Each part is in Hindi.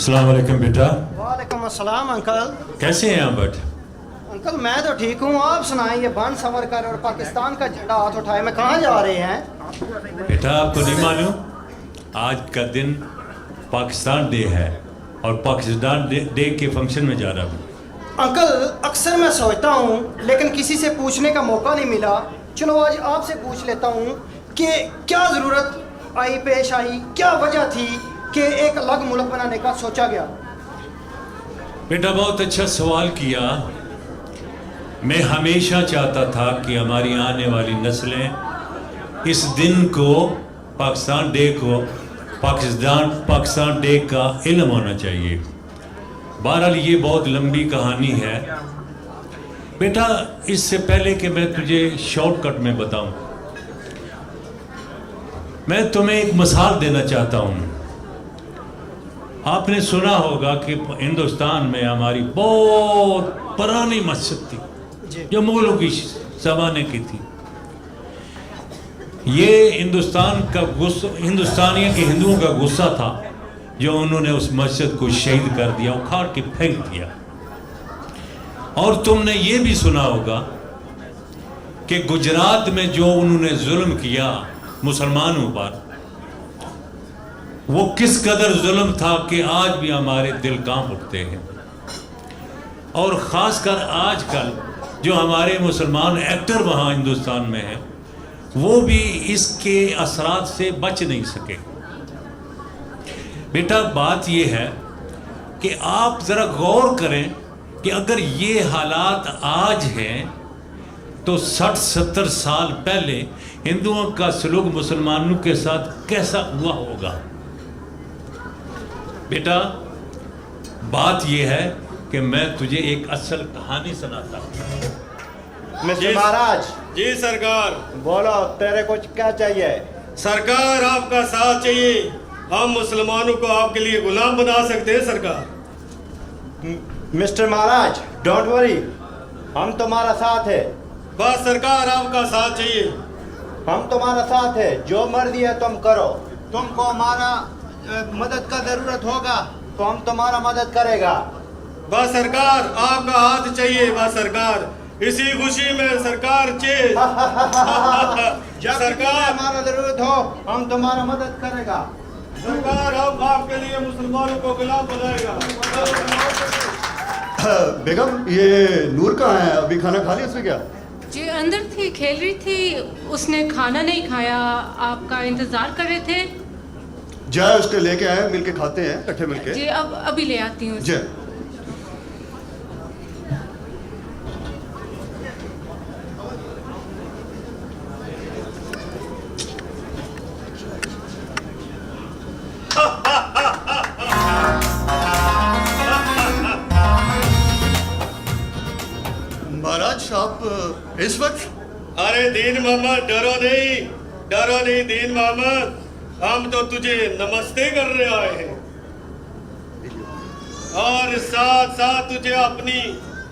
अस्सलाम वालेकुम बेटा। वालेकुम अस्सलाम अंकल। कैसे हैं आप बट? अंकल मैं तो ठीक हूँ, आप सुनाएं। ये बन सवर कर और पाकिस्तान का झंडा हाथ उठाए में कहाँ जा रहे हैं? बेटा आपको नहीं मालूम, आज का दिन पाकिस्तान डे है और पाकिस्तान डे के फंक्शन में जा रहा हूँ। अंकल अक्सर मैं सोचता हूँ लेकिन किसी से पूछने का मौका नहीं मिला। चलो आज आपसे पूछ लेता हूँ कि क्या ज़रूरत आई, पेश आई, क्या वजह थी कि एक अलग मुल्क बनाने का सोचा गया? बेटा बहुत अच्छा सवाल किया। मैं हमेशा चाहता था कि हमारी आने वाली नस्लें इस दिन को, पाकिस्तान डे को, पाकिस्तान डे का इल्म होना चाहिए। बहरहाल ये बहुत लंबी कहानी है बेटा। इससे पहले कि मैं तुझे शॉर्टकट में बताऊं, मैं तुम्हें एक मिसाल देना चाहता हूं। आपने सुना होगा कि हिंदुस्तान में हमारी बहुत पुरानी मस्जिद थी जो मुगलों की ज़माने की थी। ये हिंदुस्तान का गुस्सा, हिंदुस्तानियों के हिंदुओं का गुस्सा था जो उन्होंने उस मस्जिद को शहीद कर दिया, उखाड़ के फेंक दिया। और तुमने ये भी सुना होगा कि गुजरात में जो उन्होंने जुल्म किया मुसलमानों पर, वो किस कदर जुल्म था कि आज भी हमारे दिल कांप उठते हैं। और ख़ासकर आजकल जो हमारे मुसलमान एक्टर वहाँ हिंदुस्तान में हैं, वो भी इसके असरात से बच नहीं सके। बेटा बात ये है कि आप ज़रा गौर करें कि अगर ये हालात आज हैं तो 60-70 साल पहले हिंदुओं का सलूक मुसलमानों के साथ कैसा हुआ होगा। बेटा बात यह है कि मैं तुझे एक असल कहानी सुनाता हूँ। मिस्टर महाराज। जी सरकार। बोलो तेरे को क्या चाहिए? सरकार आपका साथ चाहिए। हम मुसलमानों को आपके लिए गुलाम बना सकते हैं सरकार। मिस्टर महाराज डोंट वरी, हम तुम्हारा साथ है। बस सरकार आपका साथ चाहिए। हम तुम्हारा साथ है, जो मर्जी है तुम करो। तुमको हमारा मदद का जरूरत होगा तो हम तुम्हारा मदद करेगा। बस सरकार आपका हाथ चाहिए। बस सरकार इसी खुशी में सरकार चाहिए। जब सरकार हमारा जरूरत हो हम तुम्हारा मदद करेगा। सरकार हम आपके लिए मुसलमानों को गुलाम बनाएगा। बेगम ये नूर कहाँ है? अभी खाना खा लिया उसने क्या? जी अंदर थी, खेल रही थी, उसने खाना नहीं खाया, आपका इंतजार कर रहे थे। जाए उसके लेके आए, मिलके खाते हैं इकट्ठे मिलके। जी अब अभी ले आती हूँ। जय महाराज आप इस वक्त? अरे दीन मोहम्मद डरो नहीं दीन मोहम्मद, हम तो तुझे नमस्ते करने आए हैं और साथ साथ तुझे अपनी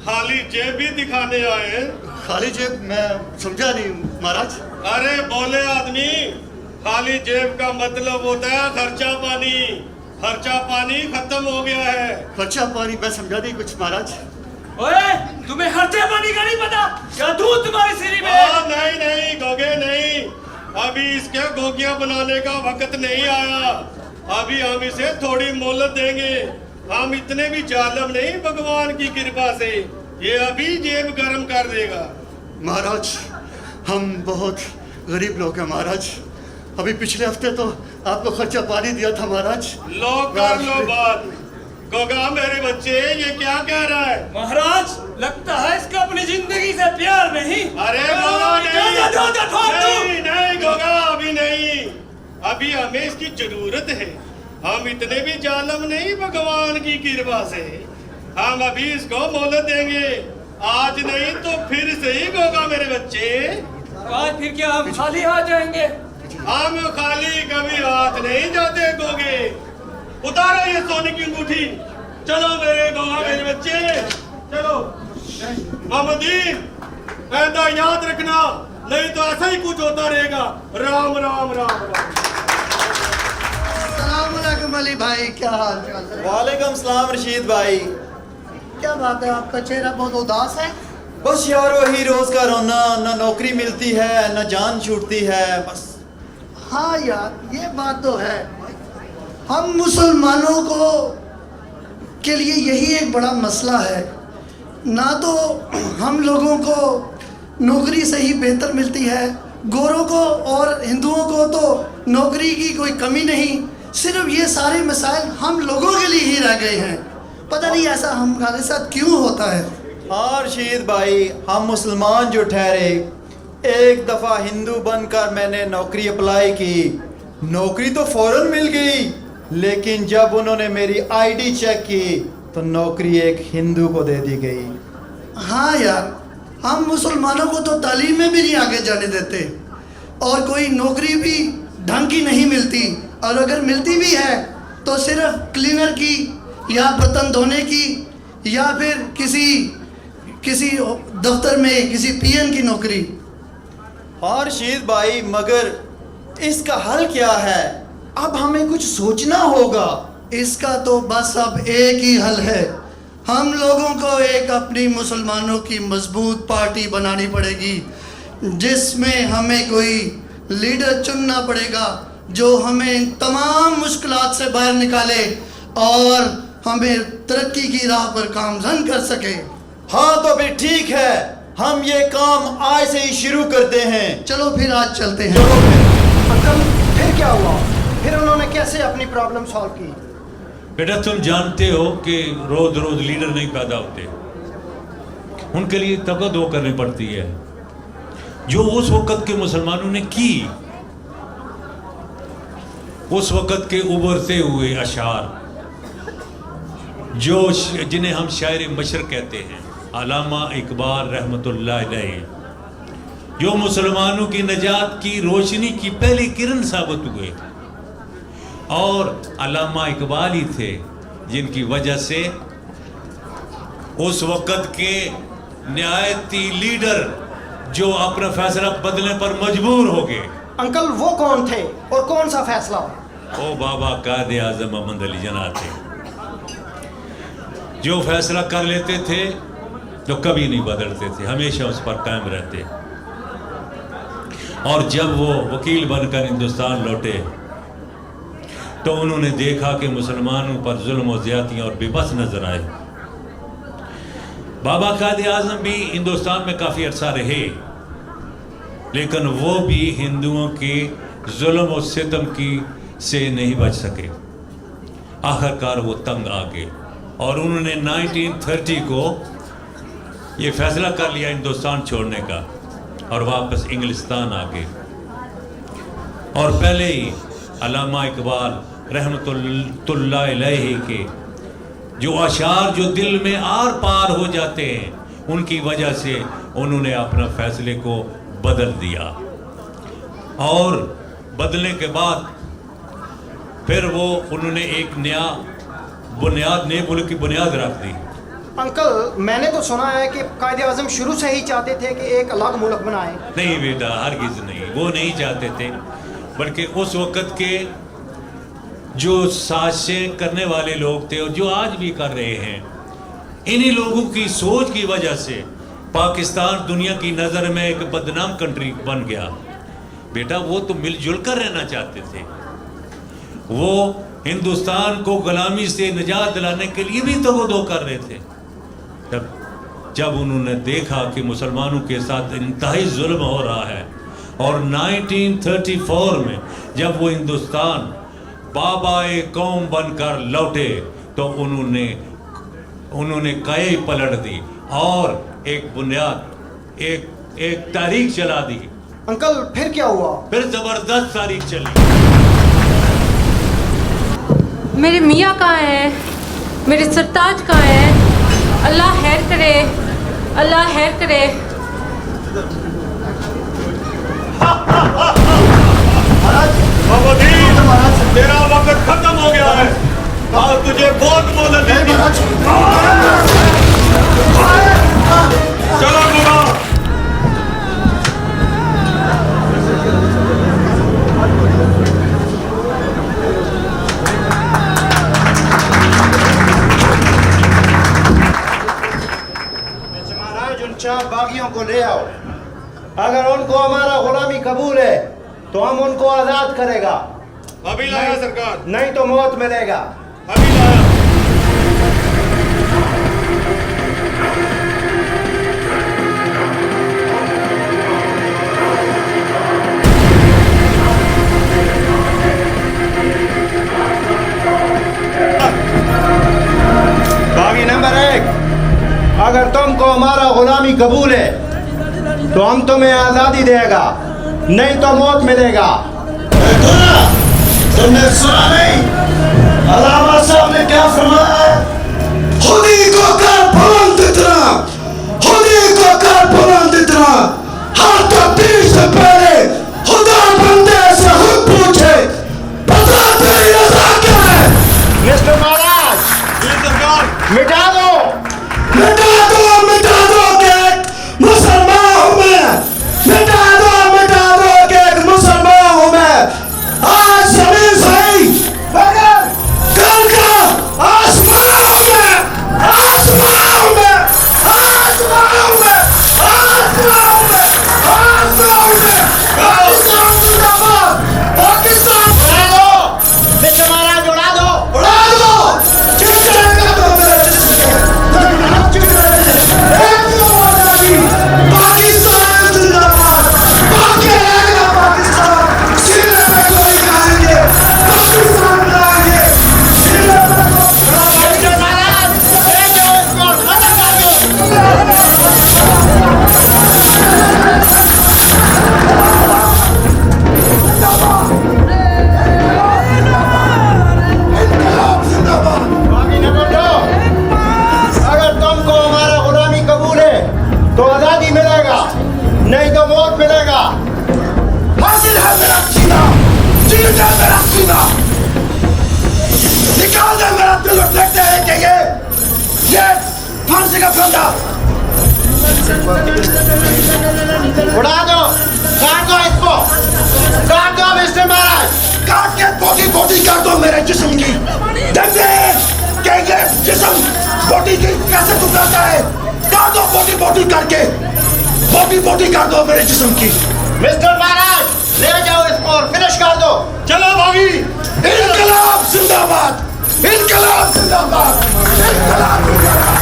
खाली जेब भी दिखाने आए हैं। खाली जेब? मैं समझा नहीं महाराज। अरे बोले आदमी, खाली जेब का मतलब होता है खर्चा पानी। खर्चा पानी खत्म हो गया है। खर्चा पानी मैं समझा नहीं कुछ महाराज। ओए, तुम्हें खर्चे पानी का नहीं पता? क्या दूध तुम्हारी सिरी में? नहीं गोगे नहीं, अभी इसके गोगियां बनाने का वक्त नहीं आया। अभी हम इसे थोड़ी मोहलत देंगे। हम इतने भी जालिम नहीं भगवान की कृपा से, ये अभी जेब गर्म कर देगा। महाराज हम बहुत गरीब लोग हैं महाराज। अभी पिछले हफ्ते तो आपको खर्चा पानी दिया था महाराज। लो कर लो बात। गोगा मेरे बच्चे ये क्या कह रहा है? महाराज लगता है इसका अपनी जिंदगी से प्यार नहीं। अरे गोगा नहीं गोगा, अभी नहीं, अभी हमें इसकी जरूरत है। हम इतने भी जालिम नहीं भगवान की कृपा से। हम अभी इसको मोहलत देंगे, आज नहीं तो फिर से ही गोगा मेरे बच्चे। आज फिर क्या हम खाली आ जाएंगे? हम खाली कभी हाथ नहीं जाते गोगे। उतारो ये सोने की अंगूठी। चलो मेरे गोगा मेरे बच्चे चलो। मोहम्मदीन ऐसा याद रखना, नहीं तो ऐसा ही कुछ होता रहेगा। राम राम राम राम। अस्सलाम वालेकुम वालेकुम अली भाई, क्या हाल चाल है? वालेकुम सलाम रशीद भाई। क्या बात है, आपका चेहरा बहुत उदास है। बस यार वही रोज का रोना, ना नौकरी मिलती है ना जान छूटती है बस। हाँ यार, ये बात तो है। हम मुसलमानों को के लिए यही एक बड़ा मसला है। ना तो हम लोगों को नौकरी से ही बेहतर मिलती है, गोरों को और हिंदुओं को तो नौकरी की कोई कमी नहीं। सिर्फ ये सारे मसाइल हम लोगों के लिए ही रह गए हैं। पता नहीं ऐसा हमारे साथ क्यों होता है। हाँ रशीद भाई, हम मुसलमान जो ठहरे, एक दफ़ा हिंदू बनकर मैंने नौकरी अप्लाई की, नौकरी तो फ़ौरन मिल गई, लेकिन जब उन्होंने मेरी आईडी चेक की तो नौकरी एक हिंदू को दे दी गई। हाँ यार, हम मुसलमानों को तो तालीम में भी नहीं आगे जाने देते और कोई नौकरी भी ढंग की नहीं मिलती, और अगर मिलती भी है तो सिर्फ क्लीनर की या बर्तन धोने की या फिर किसी दफ्तर में किसी पीएन की नौकरी। हाँ रशीद भाई, मगर इसका हल क्या है? अब हमें कुछ सोचना होगा। इसका तो बस अब एक ही हल है। हम लोगों को एक अपनी मुसलमानों की मजबूत पार्टी बनानी पड़ेगी, जिसमें हमें कोई लीडर चुनना पड़ेगा जो हमें तमाम मुश्किलात से बाहर निकाले और हमें तरक्की की राह पर गामजन कर सके। हाँ तो फिर ठीक है, हम ये काम आज से ही शुरू करते हैं। चलो फिर आज चलते हैं। चलो फिर। अंकल फिर क्या हुआ? फिर उन्होंने कैसे अपनी प्रॉब्लम सॉल्व की? बेटा तुम जानते हो कि रोज रोज लीडर नहीं पैदा होते, उनके लिए तकदो करनी पड़ती है। जो उस वक्त के मुसलमानों ने की, उस वक्त के उभरते हुए अशार जो जिन्हें हम शायर मशरक़ कहते हैं, अल्लामा इकबाल रहमतुल्लाह अलैह, जो मुसलमानों की नजात की रोशनी की पहली किरण साबित हुए, और अल्लामा इकबाल ही थे जिनकी वजह से उस वक्त के न्यायती लीडर जो अपना फैसला बदलने पर मजबूर हो गए। अंकल वो कौन थे और कौन सा फैसला? ओ बाबा कायदे आज़म मोहम्मद अली जना थे, जो फैसला कर लेते थे तो कभी नहीं बदलते थे, हमेशा उस पर कायम रहते। और जब वो वकील बनकर हिंदुस्तान लौटे तो उन्होंने देखा कि मुसलमानों पर जुल्म और ज़्यादतियाँ और बेबस नजर आए। बाबा कायदे आज़म भी हिंदुस्तान में काफ़ी अरसा रहे, लेकिन वो भी हिंदुओं के जुल्म और सितम की से नहीं बच सके। आखिरकार वो तंग आ गए और उन्होंने 1930 को ये फैसला कर लिया हिंदुस्तान छोड़ने का और वापस इंग्लिस्तान आ गए। और पहले ही अल्लामा इकबाल रहमतुल्लाह अलैहि के जो अशार जो दिल में आर पार हो जाते हैं, उनकी वजह से उन्होंने अपना फैसले को बदल दिया। और बदलने के बाद फिर वो उन्होंने एक नया बुनियाद, नए मुल्क की बुनियाद रख दी। अंकल मैंने तो सुना है कि कायदे आज़म शुरू से ही चाहते थे कि एक अलग मुल्क बनाए। नहीं बेटा, हरगिज़ नहीं, वो नहीं चाहते थे, बल्कि उस वक़्त के जो साजिशें करने वाले लोग थे और जो आज भी कर रहे हैं, इन्हीं लोगों की सोच की वजह से पाकिस्तान दुनिया की नज़र में एक बदनाम कंट्री बन गया। बेटा वो तो मिलजुल कर रहना चाहते थे, वो हिंदुस्तान को गुलामी से निजात दिलाने के लिए भी तगदो कर रहे थे। जब उन्होंने देखा कि मुसलमानों के साथ इंतहाई जुल्म हो रहा है, और 1934 में जब वो हिंदुस्तान बाबाए कौम बनकर लौटे तो उन्होंने कई पलट दी और एक बुनियाद, एक तारीख चला दी। अंकल फिर क्या हुआ? फिर जबरदस्त तारीख चली। मेरे मियाँ कहाँ हैं? मेरे सरताज कहाँ हैं? अल्लाह खैर करे, अल्लाह खैर करे। तेरा वक्त खत्म हो गया है और तुझे बहुत मोहलत देनी। चलो बुरा। भाइयों को ले आओ। अगर उनको हमारा गुलामी कबूल है तो हम उनको आज़ाद करेगा, अभी लाया सरकार, नहीं तो मौत मिलेगा। अभी लाया। बागी नंबर 1, अगर तुमको हमारा गुलामी कबूल है तो हम तुम्हें आज़ादी देगा, नहीं तो मौत मिलेगा। तुमने सुना नहीं अलामा साहब ने क्या फरमाया है? खुदी को कर बुलंद इतना, खुदी को कर बुलंद इतना, हर तब्दील से पहले खुदा बंदे से खुद पूछे बता तेरी रज़ा क्या है? मिस्टर महाराज, जी सरकार। मिटा दो कि एक मुसलमान हूँ मैं, मिटा दो कि एक मुसलमान हूँ मैं। आज जमीन सही मगर कल का आसमान हूँ मैं, आसमान हूँ मैं, आसमान हूँ मैं, आसमान हूँ मैं, आसमान हूँ मैं। पाकिस्तान जिंदाबाद, पाकिस्तान मिस्टर महाराज उड़ा दो। उड़ा दो, चिट जाएगा तो मेरा जिस्म से। पाकिस्तान जिंदाबाद, बाकी रहेगा पाकिस्तान। सीने पे गोली खाएंगे, पाकिस्तान बनाएंगे। सीने पे मिस्टर महाराज, ले जाओ इसको, खत्म कर दो। इनकलाब जिंदाबाद। बागी नंबर 2, अगर तुमको हमारा गुलामी कबूल है तो आज़ादी मिलेगा, नहीं तो मौत मिलेगा। हाजिर है मेरा सीना, चीर दे मेरा सीना, निकाल दे मेरा दिल और देखते हैं कि ये फांसी का फंदा। उड़ा दो, काट दो इसको, काट दो मिस्टर महाराज। काट के बोटी बोटी कर दो मेरे जिस्म की। देखते हैं कि ये जिस्म बोटी की कैसे टुकराता है। काट दो बोटी बोटी करके, बोटी बोटी कर दो मेरे जिस्म की। मिस्टर महाराज, ले जाओ इसको और फिनिश कर दो। चलो भागी। इनकलाब जिंदाबाद, इनकलाब जिंदाबाद, इनकलाब जिंदाबाद।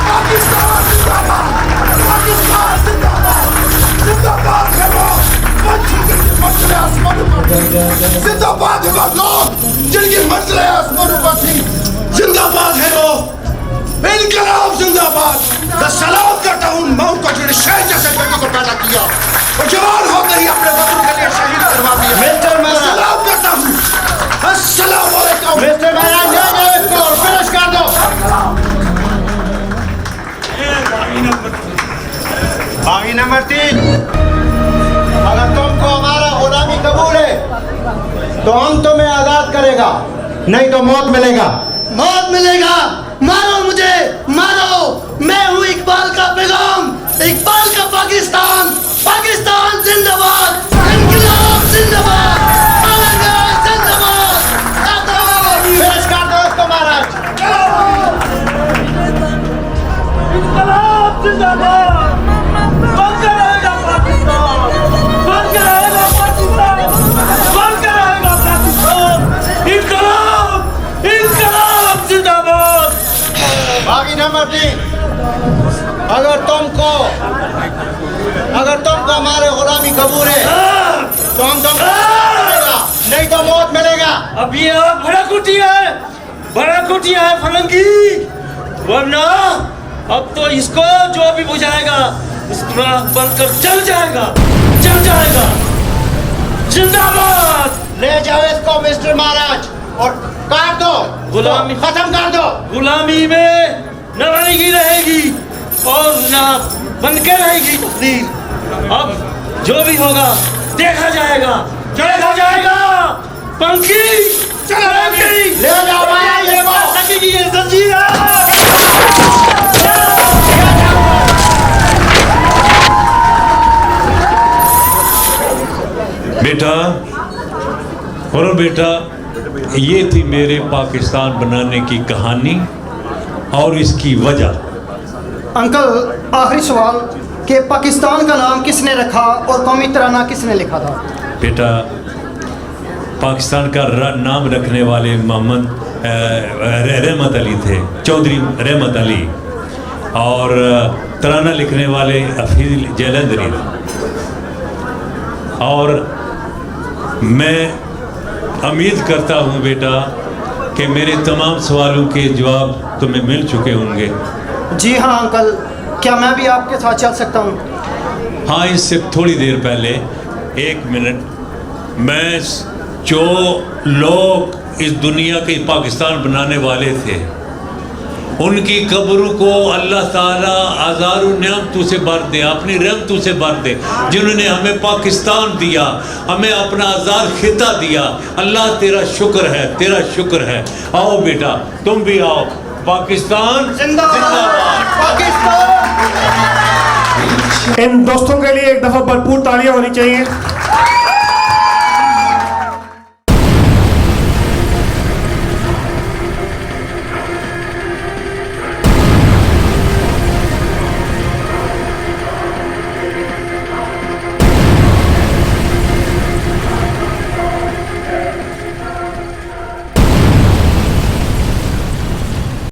पाकिस्तान जिंदाबाद, पाकिस्तान जिंदाबाद, जिंदाबाद है वो मंजिलें आसमानों पर थी, जिंदाबाद है वो लोग जिनकी मंजिलें आसमानों पर थी, जिंदाबाद है वो। इनकलाब जिंदाबाद। मैं सलाम करता हूँ मौत को जिन्हें शेर जैसे बेटे को पैदा किया और जवान होते ही अपने वतन के लिए शहीद करवा दिया। मिस्टर महाराज, सलाम करता हूँ। अस्सलाम वालेकुम। मिस्टर महाराज, ले जाओ इसको और फिनिश कर दो। बागी नंबर 3, अगर तुमको हमारा गुलामी कबूल है तो हम तुम्हें आज़ाद करेगा, नहीं तो मौत मिलेगा। मौत मिलेगा, मारो मुझे, मारो। मैं हूँ इकबाल का पैगाम, इकबाल का पाकिस्तान, पाकिस्तान जिंदाबाद, इनकलाब जिंदाबाद, औरंगाबाद जिंदाबाद। फिनिश कर दो इसको महाराज। इनकलाब जिंदाबाद, बनकर रहेगा पाकिस्तान, बनकर रहेगा पाकिस्तान, बनकर रहेगा पाकिस्तान। इनकलाब, इनकलाब जिंदाबाद। बागी नंबर 3, अगर तुमको हमारे गुलामी कबूल है तो हम तुमको नहीं तो मौत मिलेगा। अब ये बड़ा कुटिया है फलंगी, वरना अब तो इसको जो भी बुझाएगा उसका बनकर चल जाएगा। जिंदाबाद। ले जाओ इसको मिस्टर महाराज और काट दो, गुलामी खत्म कर दो। गुलामी में न रहेगी और न बनकर रहेगी तकदीर। अब जो भी होगा देखा जाएगा। पंखी ले जाओ महाराज, ले जाओ। लगेगी ये जंजीर। बेटा और बेटा, ये थी मेरे पाकिस्तान बनाने की कहानी और इसकी वजह। अंकल, आखिरी सवाल, कि पाकिस्तान का नाम किसने रखा और कौमी तराना किसने लिखा था? बेटा, पाकिस्तान का नाम रखने वाले मोहम्मद रहमत अली थे, चौधरी रहमत अली, और तराना लिखने वाले हफीज जलंधरी। और मैं उम्मीद करता हूँ बेटा कि मेरे तमाम सवालों के जवाब तुम्हें मिल चुके होंगे। जी हाँ अंकल, क्या मैं भी आपके साथ चल सकता हूँ? हाँ, इससे थोड़ी देर पहले, एक मिनट, मैं जो लोग इस दुनिया के पाकिस्तान बनाने वाले थे उनकी कब्रों को अल्लाह ताला हज़ारों नेमतों से भर दे, अपनी रहमतों से भर दे। जिन्होंने हमें पाकिस्तान दिया, हमें अपना आज़ाद खिता दिया, अल्लाह तेरा शुक्र है, तेरा शुक्र है। आओ बेटा, तुम भी आओ। पाकिस्तान जिंदाबाद, पाकिस्तान। इन दोस्तों के लिए एक दफ़ा भरपूर तालियां होनी चाहिए।